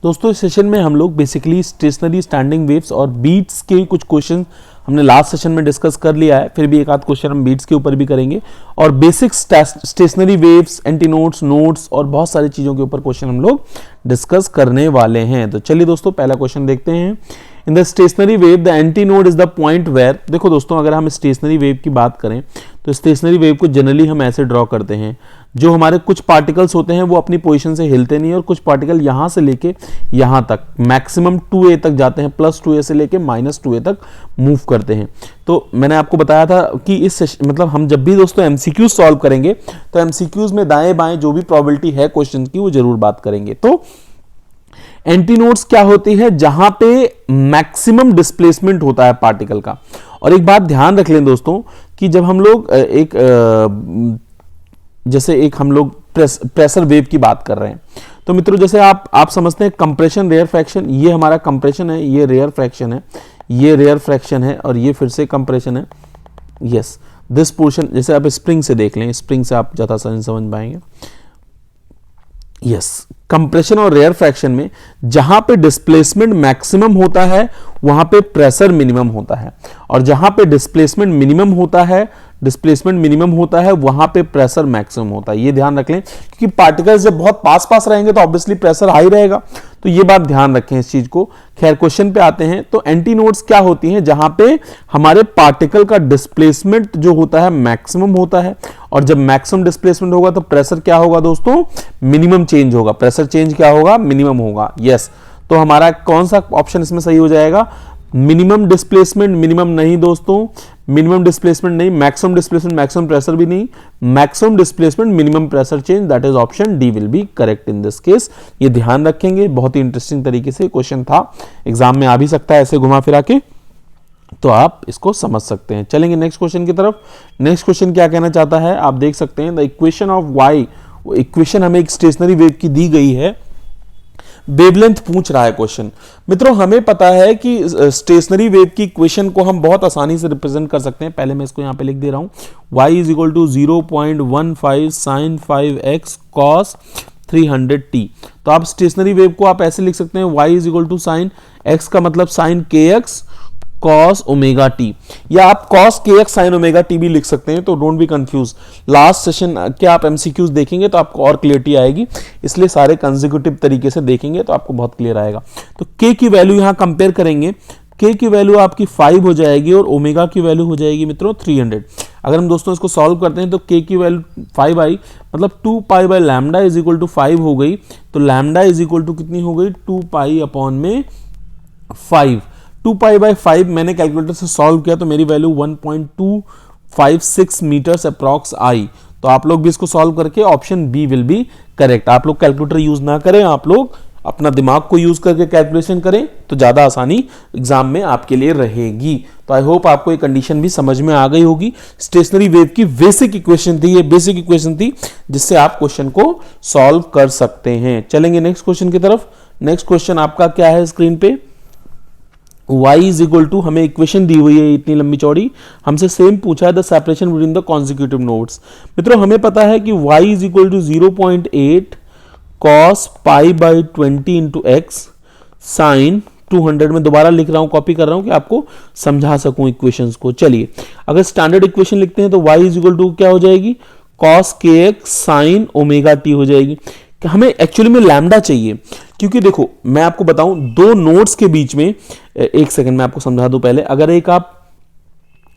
दोस्तों इस सेशन में हम लोग बेसिकली स्टेशनरी स्टैंडिंग वेव्स और बीट्स के कुछ क्वेश्चन हमने लास्ट सेशन में डिस्कस कर लिया है, फिर भी एक आध क्वेश्चन हम बीट्स के ऊपर भी करेंगे और basic stationery waves, antinodes, nodes और बहुत सारी चीज़ों के ऊपर क्वेश्चन हम लोग डिस्कस करने वाले हैं। तो चलिए दोस्तों पहला क्वेश्चन देखते हैं। In the stationary wave the antinode is the point where, देखो दोस्तों अगर हम स्टेशनरी वेव की बात करें तो स्टेशनरी वेव को जनरली हम ऐसे ड्रॉ करते हैं, जो हमारे कुछ पार्टिकल्स होते हैं वो अपनी पोजीशन से हिलते नहीं और कुछ पार्टिकल यहां से लेके यहां तक मैक्सिमम 2a तक जाते हैं, +2a से लेके -2a तक मूव करते हैं। तो मैंने आपको बताया था कि इस मतलब हम जब भी दोस्तों एमसीक्यूज सॉल्व करेंगे तो एमसीक्यूज में दाएं बाएं जो भी प्रोबेबिलिटी है क्वेश्चन की वो जरूर बात करेंगे। तो एंटीनोड्स क्या होती है? जहां पे मैक्सिमम डिस्प्लेसमेंट होता है पार्टिकल का। और एक बात ध्यान रख लें दोस्तों कि जब हम लोग हम लोग प्रेशर वेव की बात कर रहे हैं तो मित्रों जैसे आप समझते हैं कंप्रेशन रेयर फ्रैक्शन, ये हमारा कंप्रेशन है, ये रेयर फ्रैक्शन है, ये रेयर फ्रैक्शन है और ये फिर से कंप्रेशन है। यस, दिस पोर्शन जैसे आप स्प्रिंग से देख लें, स्प्रिंग से आप ज्यादा समझ पाएंगे। यस, कंप्रेशन और रेयर फ्रैक्शन में जहां पे डिस्प्लेसमेंट मैक्सिमम होता है वहां पे प्रेशर मिनिमम होता है और जहां पे डिस्प्लेसमेंट मिनिमम होता है वहां पे प्रेशर मैक्सिमम होता है। ये ध्यान रख लें क्योंकि पार्टिकल्स जब बहुत पास रहेंगे तो ऑब्वियसली प्रेशर हाई रहेगा, तो ये बात ध्यान रखें इस चीज को। खैर क्वेश्चन पे आते हैं। तो एंटीनोड्स क्या होती हैं? जहां पे हमारे पार्टिकल का डिस्प्लेसमेंट जो होता है मैक्सिमम होता है और जब मैक्सिमम डिस्प्लेसमेंट होगा तो प्रेशर क्या होगा दोस्तों? मिनिमम चेंज होगा। प्रेशर चेंज क्या होगा? मिनिमम होगा। यस, तो हमारा कौन सा ऑप्शन इसमें सही हो जाएगा? मिनिमम डिस्प्लेसमेंट, मिनिमम नहीं दोस्तों, मिनिमम डिस्प्लेसमेंट नहीं, मैक्सिमम डिस्प्लेसमेंट, मैक्सिमम प्रेशर भी नहीं, maximum displacement, minimum pressure change, that is option D will be correct in this case. ये ध्यान रखेंगे, बहुत ही इंटरेस्टिंग तरीके से क्वेश्चन था, एग्जाम में आ भी सकता है ऐसे घुमा फिरा के, तो आप इसको समझ सकते हैं। चलेंगे नेक्स्ट क्वेश्चन की तरफ। नेक्स्ट क्वेश्चन क्या कहना चाहता है आप देख सकते हैं। The equation of Y, equation हमें एक स्टेशनरी वेव की दी गई है, वेवलेंथ पूछ रहा है क्वेश्चन। मित्रों हमें पता है कि स्टेशनरी वेव की इक्वेशन को हम बहुत आसानी से रिप्रेजेंट कर सकते हैं। पहले मैं इसको यहां पे लिख दे रहा हूं, y = 0.15 sin 5x cos 300t। तो आप स्टेशनरी वेव को आप ऐसे लिख सकते हैं, y = sin x का मतलब sin kx cos ω t, या आप cos kx sin ω t भी लिख सकते हैं। तो don't be confuse, last session के आप एमसीक्यूज देखेंगे तो आपको और क्लियरिटी आएगी, इसलिए सारे कंसेक्यूटिव तरीके से देखेंगे तो आपको बहुत क्लियर आएगा। तो k की वैल्यू यहां कंपेयर करेंगे, k की वैल्यू आपकी 5 हो जाएगी और ओमेगा की वैल्यू हो जाएगी मित्रों 300। अगर हम दोस्तों इसको सॉल्व करते हैं तो k की वैल्यू 5 आई, मतलब 2 pi by lambda is equal to 5 हो गई। तो लैम्डा इज इक्वल टू कितनी हो गई? 2 पाई अपॉन में 5। 2 पाई बाय 5 मैंने कैलकुलेटर से सॉल्व किया तो मेरी वैल्यू 1.256 मीटर्स अप्रॉक्स आई। तो आप लोग भी इसको सॉल्व करके option B will be correct. आप लोग कैलकुलेटर यूज ना करें, आप लोग अपना दिमाग को यूज करके कैलकुलेशन करें तो ज्यादा आसानी एग्जाम में आपके लिए रहेगी। तो आई होप आपको ये कंडीशन भी समझ में आ गई होगी। स्टेशनरी वेव की बेसिक इक्वेशन थी, ये बेसिक इक्वेशन थी जिससे आप क्वेश्चन को सॉल्व कर सकते हैं। चलेंगे नेक्स्ट क्वेश्चन की तरफ। नेक्स्ट क्वेश्चन आपका क्या है स्क्रीन पे? y = हमें इक्वेशन दी हुई है इतनी लंबी चौड़ी, हमसे सेम पूछा है the separation between the consecutive nodes. मित्रों हमें पता है कि y = 0.8 cos π/20 × x sin 200 में दोबारा लिख रहा हूं, कॉपी कर रहा हूं कि आपको समझा सकूं इक्वेशंस को। चलिए अगर स्टैंडर्ड इक्वेशन लिखते हैं तो y = क्या हो जाएगी? cos kx sin ω t हो जाएगी। हमें एक्चुअली में लैम्डा चाहिए, क्योंकि देखो मैं आपको बताऊं दो नोड्स के बीच में, एक सेकंड मैं आपको समझा दूं पहले। अगर एक आप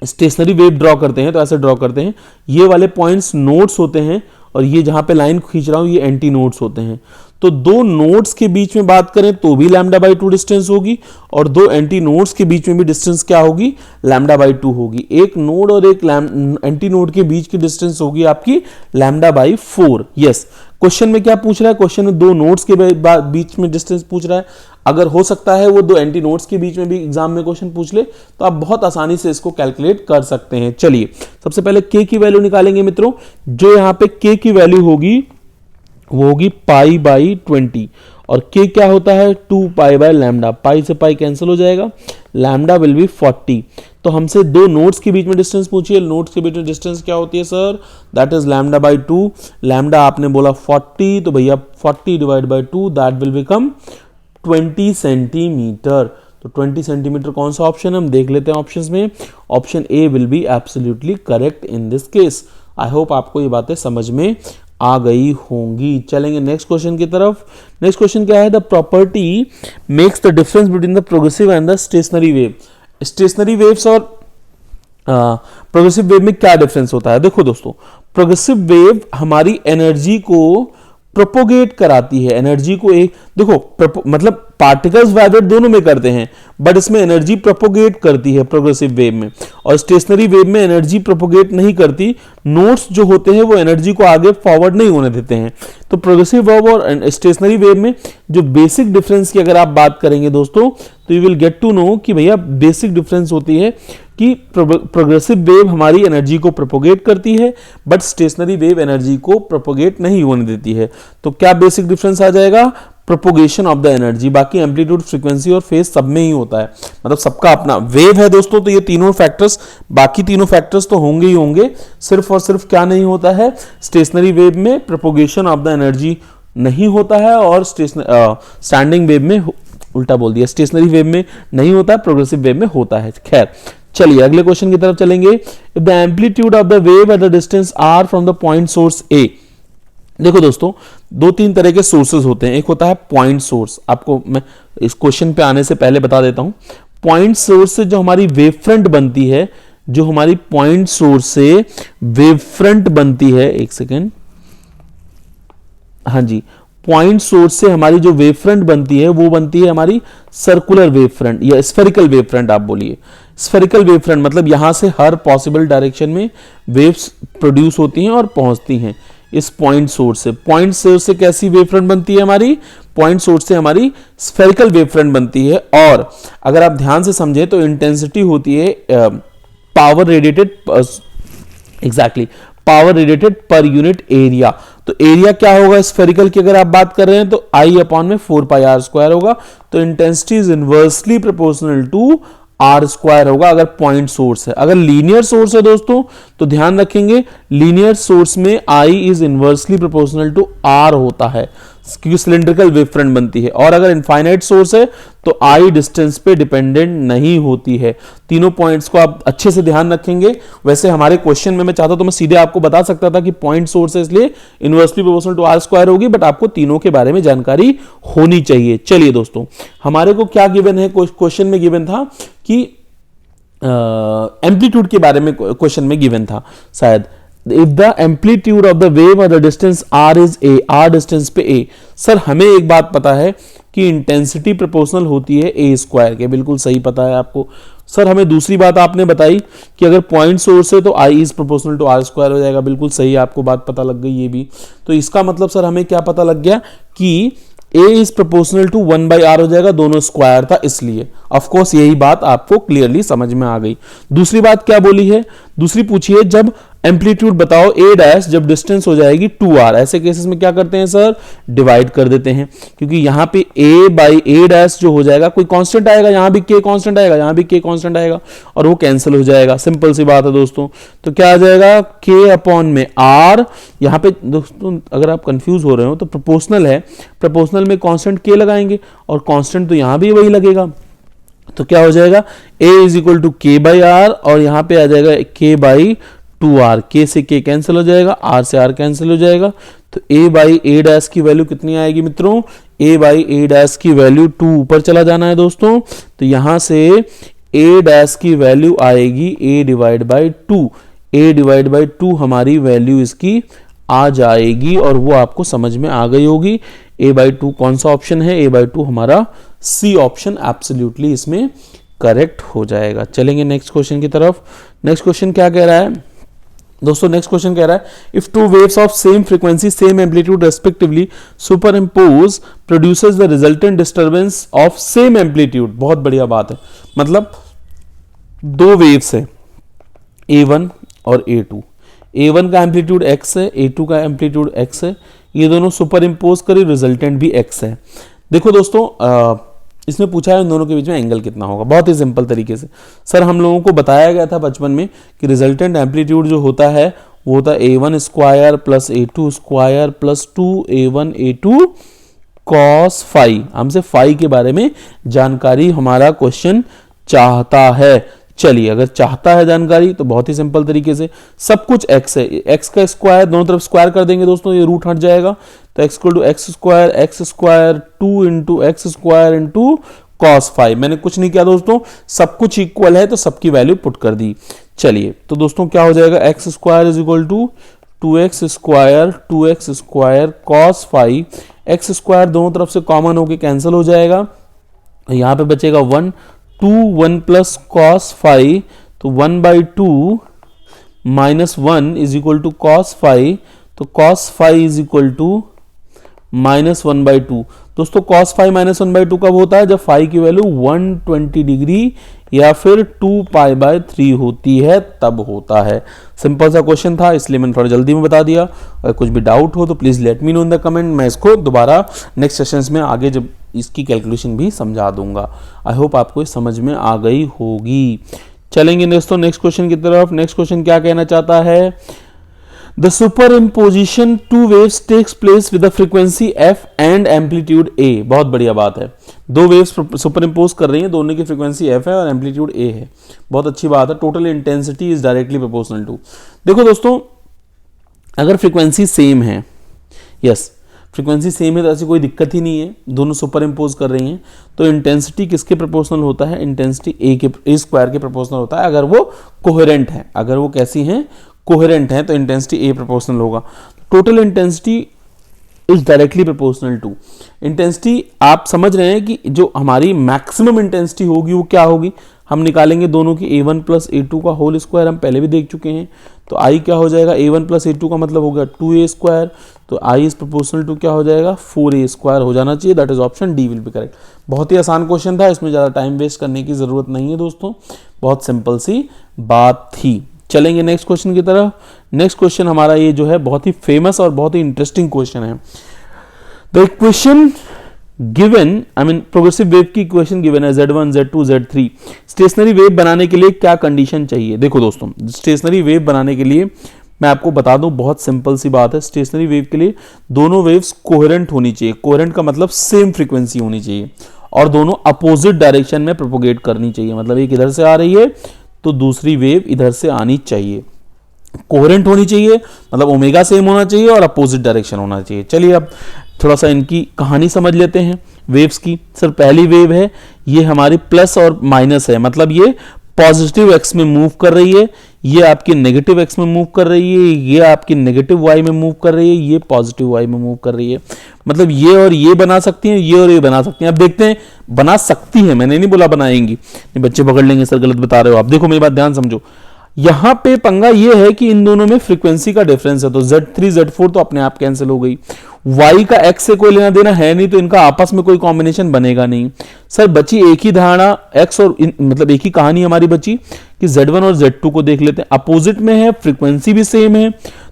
स्टेशनरी वेव ड्रॉ करते हैं तो ऐसे ड्रॉ करते हैं, ये वाले पॉइंट्स नोड्स होते हैं और ये जहां पे लाइन खींच रहा हूं ये एंटी नोड्स होते हैं। तो दो नोड्स के बीच में बात करें तो भी λ/2 डिस्टेंस होगी और दो एंटी नोड्स के बीच में भी डिस्टेंस क्या होगी? λ/2 होगी। एक नोड और एक एंटी नोड के बीच की डिस्टेंस होगी आपकी λ/4। यस, क्वेश्चन में क्या पूछ रहा है? क्वेश्चन में दो नोड्स के बीच में डिस्टेंस पूछ रहा है। अगर हो सकता है वो दो एंटी नोड्स के बीच में भी एग्जाम में क्वेश्चन पूछ ले तो आप बहुत आसानी से इसको कैलकुलेट कर सकते हैं। चलिए सबसे पहले k की वैल्यू निकालेंगे मित्रों। जो यहाँ पे k की वैल्यू होगी वो होगी π/20 और k क्या होता है? 2 पाई बाय लैम्डा। पाई से पाई कैंसिल हो जाएगा, लैम्डा विल बी 40। तो हमसे दो नोड्स के बीच में डिस्टेंस पूछिए, नोड्स के बीच में डिस्टेंस क्या होती है सर? That is λ/2। लैम्डा आपने बोला 40, तो भैया 40 / 2 दैट विल बिकम 20 सेंटीमीटर। तो 20 सेंटीमीटर कौन सा ऑप्शन हम देख लेते हैं ऑप्शंस में। Option A will be absolutely correct in this case. I hope आपको ये बातें समझ में आ गई होंगी। चलेंगे नेक्स्ट क्वेश्चन की तरफ। नेक्स्ट क्वेश्चन क्या है, the property makes the difference between the progressive and the stationary wave. Stationery waves और प्रोग्रेसिव वेव में क्या डिफरेंस होता है। देखो दोस्तों, प्रोग्रेसिव वेव हमारी एनर्जी को प्रोपोगेट कराती है, एनर्जी को एक देखो मतलब पार्टिकल्स वाइब्रेट दोनों में करते हैं, बट इसमें एनर्जी प्रोपोगेट करती है प्रोग्रेसिव वेव में, और स्टेशनरी वेव में एनर्जी प्रोपोगेट नहीं करती। नोड्स जो होते हैं वो एनर्जी को आगे फॉरवर्ड नहीं होने देते हैं। तो प्रोग्रेसिव वेव और स्टेशनरी वेव में जो बेसिक डिफरेंस की अगर आप बात करेंगे दोस्तों, तो you will get to know कि भैया बेसिक डिफरेंस होती है कि प्रोग्रेसिव वेव हमारी एनर्जी को प्रोपोगेट करती है, बट स्टेशनरी वेव एनर्जी को प्रोपोगेट नहीं होने देती है। तो क्या बेसिक डिफरेंस आ जाएगा, प्रोपोगेशन ऑफ द एनर्जी। बाकी एम्पलीट्यूड, फ्रीक्वेंसी और फेज सब में ही होता है, मतलब सबका अपना वेव है दोस्तों। तो ये तीनों फैक्टर्स, बाकी तीनों फैक्टर्स तो होंगे ही होंगे, सिर्फ और सिर्फ क्या नहीं होता है, स्टेशनरी वेव में प्रोपोगेशन ऑफ द एनर्जी नहीं होता है, और स्टैंडिंग वेव में उल्टा बोल दिया, स्टेशनरी वेव में नहीं होता है, प्रोग्रेसिव वेव में होता है। खैर चलिए अगले क्वेश्चन की तरफ चलेंगे। If the amplitude of the wave at the distance R from the point source A. देखो दोस्तों, दो तीन तरह के सोर्सेज होते हैं। एक होता है पॉइंट सोर्स, आपको मैं इस क्वेश्चन पे आने से पहले बता देता हूं। पॉइंट सोर्स से जो हमारी वेव फ्रंट बनती है, जो हमारी पॉइंट सोर्स से वेव फ्रंट बनती है, एक सेकेंड, हाँ जी, पॉइंट सोर्स से हमारी जो वेव फ्रंट बनती है वो बनती है हमारी सर्कुलर वेव फ्रंट या स्फेरिकल वेव फ्रंट। आप बोलिए स्फेरिकल वेव फ्रंट, मतलब यहां से हर पॉसिबल डायरेक्शन में वेव्स प्रोड्यूस होती हैं और पहुंचती हैं इस पॉइंट सोर्स से। पॉइंट सोर्स से कैसी वेव फ्रंट बनती है हमारी, पॉइंट सोर्स से हमारी स्फेरिकल वेव फ्रंट बनती है। और अगर आप ध्यान से समझें तो इंटेंसिटी होती है power radiated, exactly power radiated per unit area. तो एरिया क्या होगा स्फेरिकल की अगर आप बात कर रहे हैं तो I अपॉन में 4πr² होगा। तो intensity is inversely proportional to R square होगा अगर पॉइंट सोर्स है। अगर लीनियर सोर्स है दोस्तों तो ध्यान रखेंगे, लीनियर सोर्स में I is inversely proportional to R होता है क्योंकि सिलिंड्रिकल वेव फ्रंट बनती है। और अगर इनफाइनाइट सोर्स है तो I डिस्टेंस पे डिपेंडेंट नहीं होती है। तीनों पॉइंट्स को आप अच्छे से ध्यान रखेंगे। वैसे हमारे क्वेश्चन में मैं चाहता तो मैं सीधे आपको बता सकता था कि पॉइंट सोर्स है इसलिए इनवर्सली प्रोपोर्शनल टू R² होगी, बट आपको तीनों के बारे में जानकारी होनी चाहिए। चलिए दोस्तों, हमारे को क्या गिवन है, क्वेश्चन में गिवन था कि एम्पलीट्यूड के बारे में क्वेश्चन में गिवन था शायद। If the amplitude of the wave और the distance R is A, R distance पे ए। सर हमें एक बात पता है कि इंटेंसिटी प्रोपोर्शनल होती है ए स्क्वायर के, बिल्कुल सही पता है आपको। सर हमें दूसरी बात आपने बताई कि अगर पॉइंट सोर्स है तो I is proportional to R² हो जाएगा, बिल्कुल सही आपको बात पता लग गई ये भी। तो इसका मतलब सर हमें क्या पता लग गया कि A is proportional to 1/r हो जाएगा, दोनों स्क्वायर था इसलिए। ऑफ कोर्स यही बात आपको क्लियरली समझ में आ गई। दूसरी बात क्या बोली है, दूसरी पूछी है जब एम्पलीट्यूड बताओ A' जब डिस्टेंस हो जाएगी 2r, ऐसे केसेस में क्या करते हैं सर, डिवाइड कर देते हैं, क्योंकि यहां पे A/A' जो हो जाएगा, कोई कांस्टेंट आएगा, यहां भी k कांस्टेंट आएगा, यहां भी k कांस्टेंट आएगा और वो कैंसिल हो जाएगा। सिंपल सी बात है दोस्तों। तो क्या आ जाएगा k अपॉन में r। यहां पे दोस्तों अगर आप कंफ्यूज हो रहे हो तो प्रोपोर्शनल है, प्रोपोर्शनल में कांस्टेंट k लगाएंगे और कांस्टेंट तो यहां भी वही लगेगा। तो क्या हो जाएगा a is equal to k/r और यहां पे आ जाएगा k/2r, k से k कैंसिल हो जाएगा, r से r कैंसिल हो जाएगा। तो a/a' की वैल्यू कितनी आएगी मित्रों, a/a' की वैल्यू 2 ऊपर चला जाना है दोस्तों। तो यहां से a' की वैल्यू आएगी a/2, a/2 हमारी वैल्यू इसकी आ जाएगी और वो आपको समझ में आ गई होगी। a/2 कौन सा ऑप्शन है, a/2 हमारा सी ऑप्शन एब्सोल्युटली इसमें करेक्ट हो जाएगा। चलेंगे नेक्स्ट क्वेश्चन की तरफ। नेक्स्ट क्वेश्चन क्या कह रहा है दोस्तों, नेक्स्ट क्वेश्चन कह रहा है if two waves of same frequency same amplitude respectively super impose produces the resultant disturbance of same amplitude. बहुत बढ़िया बात है, मतलब दो वेव्स है A1 और A2, A1 का एम्पलीट्यूड x है, A2 का एम्पलीट्यूड x है, ये दोनों सुपर इम्पोज करी, रिजल्टेंट भी x है। देखो दोस्तों इसमें पूछा है इन दोनों के बीच में एंगल कितना होगा, बहुत ही सिंपल तरीके से। सर हम लोगों को बताया गया था बचपन में कि रिजल्टेंट एम्पलीट्यूड जो होता है वो होता है A1² plus A2² plus 2A1 A2 cos phi, हमसे फाई के बारे में जानकारी हमारा क्वेश्चन चाहता है। चलिए, अगर चाहता है जानकारी तो बहुत ही सिंपल तरीके से, सब कुछ x है, x का स्क्वायर दोनों तरफ स्क्वायर कर देंगे दोस्तों, ये रूट हट जाएगा, तो x equal to X square 2 into X square into cos phi. मैंने कुछ नहीं किया दोस्तों, सब कुछ इक्वल है तो सबकी वैल्यू पुट कर दी। चलिए, तो दोस्तों क्या हो जाएगा, X square is equal to 2x square cos phi, X square दोनों तरफ से कॉमन होके कैंसिल हो जाएगा, यहां पे बचेगा 1, 1 प्लस कॉस फाई, तो 1/2 minus 1 is equal to cos phi, तो cos phi is equal to -1/2। दोस्तों cos फाई -1/2 कब होता है, जब फाई की वैल्यू 120 डिग्री या फिर 2π/3 होती है, तब होता है। सिंपल सा क्वेश्चन था, इसलिए मैंने थोड़ा जल्दी में बता दिया। अगर कुछ भी डाउट हो तो please let me know in the comment, मैं इसको दोबारा नेक्स्ट सेशंस में आगे जब इसकी कैलकुलेशन भी समझा दूंगा। आई होप आपको समझ में आ गई होगी। चलेंगे दोस्तों नेक्स्ट क्वेश्चन की तरफ। नेक्स्ट क्वेश्चन क्या कहना चाहता है, The superimposition two waves takes place with a frequency f and amplitude a। बहुत बढ़िया बात है, दो वेव्स सुपर इम्पोज कर रही हैं, दोनों की फ्रीक्वेंसी f है और एम्पलीट्यूड a है, बहुत अच्छी बात है। Total intensity is directly proportional to. देखो दोस्तों, अगर फ्रीक्वेंसी सेम है, यस फ्रीक्वेंसी सेम है तो ऐसी कोई दिक्कत ही नहीं है, दोनों सुपर इम्पोज कर रही हैं, तो इंटेंसिटी किसके प्रोपोर्शनल होता है, इंटेंसिटी ए स्क्वायर के प्रोपोर्शनल होता है, अगर वो कोहेरेंट है। अगर वो कैसी हैं, कोहेरेंट है, तो इंटेंसिटी ए प्रोपोर्शनल होगा। Total intensity is directly proportional to. Intensity आप समझ रहे हैं कि जो हमारी मैक्सिमम इंटेंसिटी होगी वो क्या होगी, हम निकालेंगे दोनों की a1 प्लस a2 का होल स्क्वायर, हम पहले भी देख चुके हैं। तो i क्या हो जाएगा, a1 प्लस a2 का मतलब हो गया 2a स्क्वायर, तो i इज प्रोपोर्शनल टू क्या हो जाएगा, 4a स्क्वायर हो जाना चाहिए। That is option D will be correct. बहुत ही आसान क्वेश्चन था, इसमें ज़्यादा टाइम वेस्ट करने की जरूरत नहीं है दोस्तों, बहुत सिंपल सी बात थी। चलेंगे नेक्स्ट क्वेश्चन की तरफ। नेक्स्ट क्वेश्चन हमारा ये जो है बहुत ही फेमस और बहुत ही इंटरेस्टिंग क्वेश्चन है। The equation given, I mean progressive wave की इक्वेशन गिवन है z1 z2 z3। Stationary wave बनाने के लिए क्या कंडीशन चाहिए। देखो दोस्तों, स्टेशनरी वेव बनाने के लिए मैं आपको बता दूं, बहुत सिंपल सी बात है। स्टेशनरी वेव के लिए दोनों वेव्स कोहेरेंट होनी चाहिए। कोहेरेंट का मतलब सेम फ्रीक्वेंसी होनी चाहिए और दोनों अपोजिट डायरेक्शन में प्रोपोगेट करनी चाहिए। मतलब एक इधर से आ रही है तो दूसरी वेव इधर से आनी चाहिए। कोहेरेंट होनी चाहिए मतलब ओमेगा सेम होना चाहिए और अपोजिट डायरेक्शन होना चाहिए। चलिए अब थोड़ा सा इनकी कहानी समझ लेते हैं वेव्स की। सर पहली वेव है, ये हमारी प्लस और माइनस है, मतलब ये पॉजिटिव एक्स में मूव कर रही है, ये आपकी नेगेटिव एक्स में मूव कर रही है, ये आपकी नेगेटिव वाई में मूव कर रही है, ये पॉजिटिव वाई में मूव कर रही है। मतलब ये और ये बना सकती हैं, ये और ये बना सकती हैं। अब देखते हैं, बना सकती है, मैंने नहीं बोला बनाएंगी, बच्चे पकड़ लेंगे सर गलत बता रहे हो आप। देखो मेरी बात ध्यान समझो, यहां पे पंगा ये है कि इन दोनों में फ्रीक्वेंसी का डिफरेंस है, तो Z3 Z4 तो अपने आप कैंसिल हो गई। Y का X से कोई लेना देना है नहीं, तो इनका आपस में कोई कॉम्बिनेशन बनेगा नहीं। सर बची एक ही धारणा X और मतलब एक ही कहानी हमारी बची कि Z1 और Z2 को देख लेते हैं। अपोजिट में है, फ्रीक्वेंसी भी सेम है,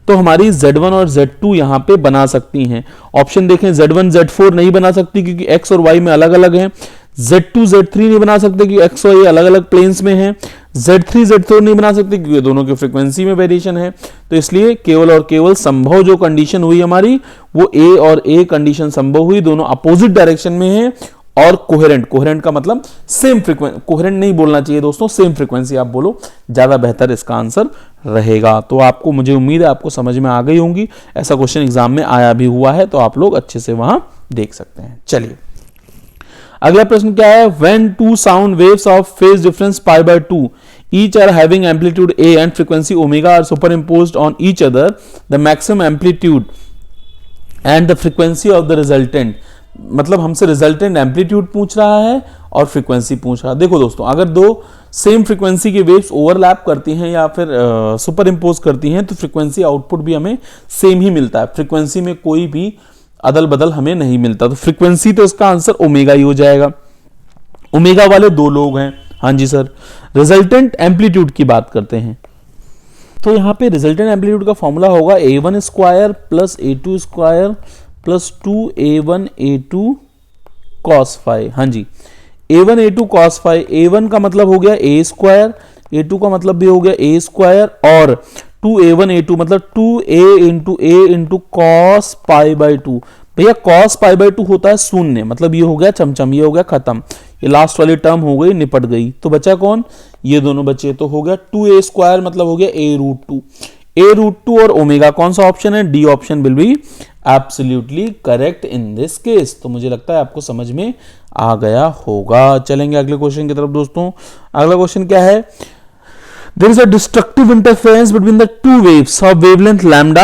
तो हमारी Z1 और Z2 यहां पे बना सकती हैं। ऑप्शन देखें, Z1 Z4 नहीं बना सकती क्योंकि X और Y में अलग अलग है। Z2 Z3 नहीं बना सकते क्योंकि X और Y अलग अलग प्लेन्स में है। Z3 Z4 नहीं बना सकते क्योंकि दोनों की फ्रीक्वेंसी में वेरिएशन है। तो इसलिए केवल और केवल संभव जो कंडीशन हुई हमारी, वो A और A कंडीशन संभव हुई, दोनों अपोजिट डायरेक्शन में है और कोहेरेंट। कोहेरेंट का मतलब सेम फ्रीक्वेंसी, कोहेरेंट नहीं बोलना चाहिए दोस्तों, सेम फ्रीक्वेंसी आप बोलो, ज्यादा बेहतर इसका आंसर रहेगा। तो आपको, मुझे उम्मीद है आपको समझ में आ गई होंगी। ऐसा क्वेश्चन एग्जाम में आया भी हुआ है, तो आप लोग अच्छे से वहां देख सकते हैं। चलिए अगला प्रश्न क्या है, when two sound waves of phase difference π/2 each are having amplitude a and frequency omega are superimposed on each other, the maximum amplitude and the frequency of the resultant, मतलब हमसे रिजल्टेंट एम्पलीट्यूड पूछ रहा है और frequency पूछ रहा है। देखो दोस्तों, अगर दो सेम फ्रीक्वेंसी की वेव्स ओवरलैप करती हैं या फिर सुपर इम्पोज करती हैं, तो फ्रीक्वेंसी आउटपुट भी हमें सेम ही मिलता है। फ्रीक्वेंसी में कोई भी अदल बदल हमें नहीं मिलता, तो फ्रीक्वेंसी तो इसका आंसर ओमेगा ही हो जाएगा। ओमेगा वाले दो लोग हैं। हाँ जी सर, रिजल्टेंट एम्पलीट्यूड की बात करते हैं, तो यहां पे रिजल्टेंट एम्पलीट्यूड का फॉर्मूला होगा a1 square plus a2 square plus 2a1 a2 cos phi. हाँ जी, a1 a2 cos phi. a1 का मतलब हो गया a स्क्वायर, a2 का मतलब भी हो गया a स्क्वायर, और 2a1 a2 मतलब 2a into a into cos pi by 2। भैया cos पाई बाई 2 होता है शून्य, मतलब ये हो गया चमचम, ये हो गया खत्म, ये लास्ट वाली टर्म हो गई, निपट गई। तो बचा कौन, ये दोनों बचे, तो हो गया 2a स्क्वायर, मतलब हो गया a√2। a√2 और ओमेगा कौन सा ऑप्शन है, D option will be absolutely correct in this case. तो मुझे लगता है आपको समझ में आ गया होगा। चलेंगे अगले क्वेश्चन की तरफ दोस्तों। अगला क्वेश्चन क्या है, there is a destructive interference between the two waves of wavelength lambda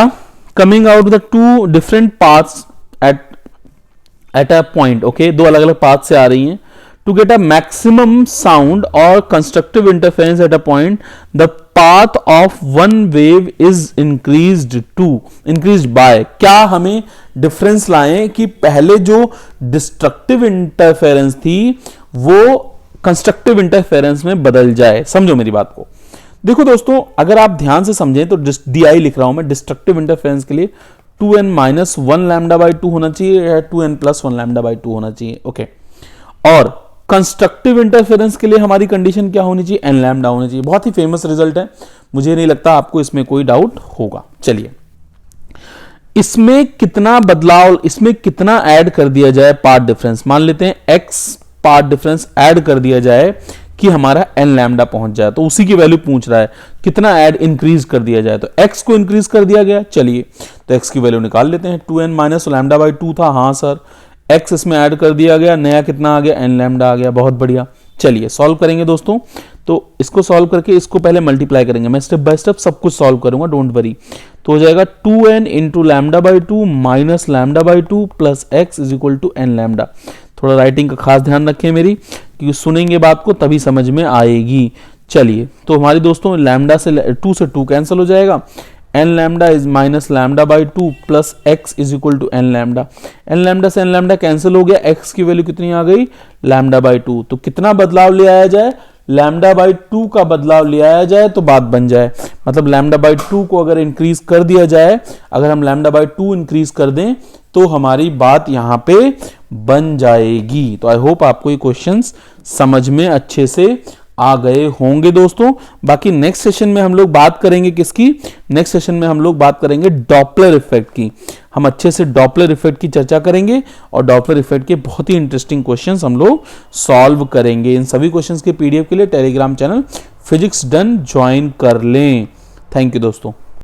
coming out of the two different paths at a point, okay, दो अलग अलग पाथ से आ रही हैं। To get a maximum sound or constructive interference at a point, the path of one wave is increased by, क्या हमें difference लाएं कि पहले जो डिस्ट्रक्टिव इंटरफेरेंस थी वो कंस्ट्रक्टिव इंटरफेरेंस में बदल जाए। समझो मेरी बात को। देखो दोस्तों, अगर आप ध्यान से समझें तो DI लिख रहा हूं मैं डिस्ट्रक्टिव इंटरफेरेंस के लिए 2n-1 लैम्डा बाई 2 होना चाहिए या 2n+1 लैम्डा बाई 2 होना चाहिए, ओके। और कंस्ट्रक्टिव इंटरफेरेंस के लिए हमारी कंडीशन क्या होनी चाहिए, n लैम्डा होनी चाहिए। बहुत ही फेमस रिजल्ट है, मुझे नहीं लगता आपको इसमें कोई डाउट होगा। चलिए, इसमें कितना बदलाव, इसमें कितना ऐड कर दिया जाए पार्ट डिफरेंस, मान लेते हैं x पार्ट डिफरेंस ऐड कर दिया जाए कि हमारा n लैम्डा पहुंच जाए, तो उसी की वैल्यू पूछ रहा है कितना ऐड इंक्रीज कर दिया जाए। तो x को इंक्रीज कर दिया गया, चलिए तो x की वैल्यू निकाल लेते हैं। 2n- लैम्डा बाई 2 था, हाँ सर, x इसमें ऐड कर दिया गया, नया कितना आ गया, n लैम्डा आ गया, बहुत बढ़िया। चलिए सॉल्व करेंगे दोस्तों। तो इसको सॉल्व करके इसको पहले मल्टीप्लाई करेंगे, मैं स्टेप बाय स्टेप सब कुछ सॉल्व करूंगा, डोंट वरी। तो हो जाएगा 2n into lambda by 2 minus lambda by 2 plus x is equal to n lambda. थोड़ा राइटिंग का खास ध्यान रखें मेरी, क्योंकि सुनेंगे बात को तभी समझ में आएगी। चलिए, तो हमारी दोस्तों लैम्डा से 2 से 2 कैंसिल हो जाएगा, n lambda is minus lambda by 2 plus x is equal to n lambda. n lambda से n लैम्डा कैंसिल हो गया, x की वैल्यू कितनी आ गई, लैम्डा बाई 2। तो कितना बदलाव ले आया जाए, लैम्डा बाई 2 का बदलाव ले आया जाए तो बात बन जाए। मतलब लैम्डा बाई 2 को अगर इंक्रीज कर दिया जाए, अगर हम लैम्डा बाई 2 इंक्रीज कर दें तो हमारी बात यहां पे बन जाएगी। तो आई होप आपको ये क्वेश्चंस समझ में अच्छे से आ गए होंगे दोस्तों। बाकी नेक्स्ट सेशन में हम लोग बात करेंगे किसकी, नेक्स्ट सेशन में हम लोग बात करेंगे डॉपलर इफेक्ट की। हम अच्छे से डॉपलर इफेक्ट की चर्चा करेंगे और डॉपलर इफेक्ट के बहुत ही इंटरेस्टिंग क्वेश्चंस हम लोग सॉल्व करेंगे। इन सभी क्वेश्चंस के PDF के लिए Telegram channel physics done join कर लें। थैंक यू दोस्तों।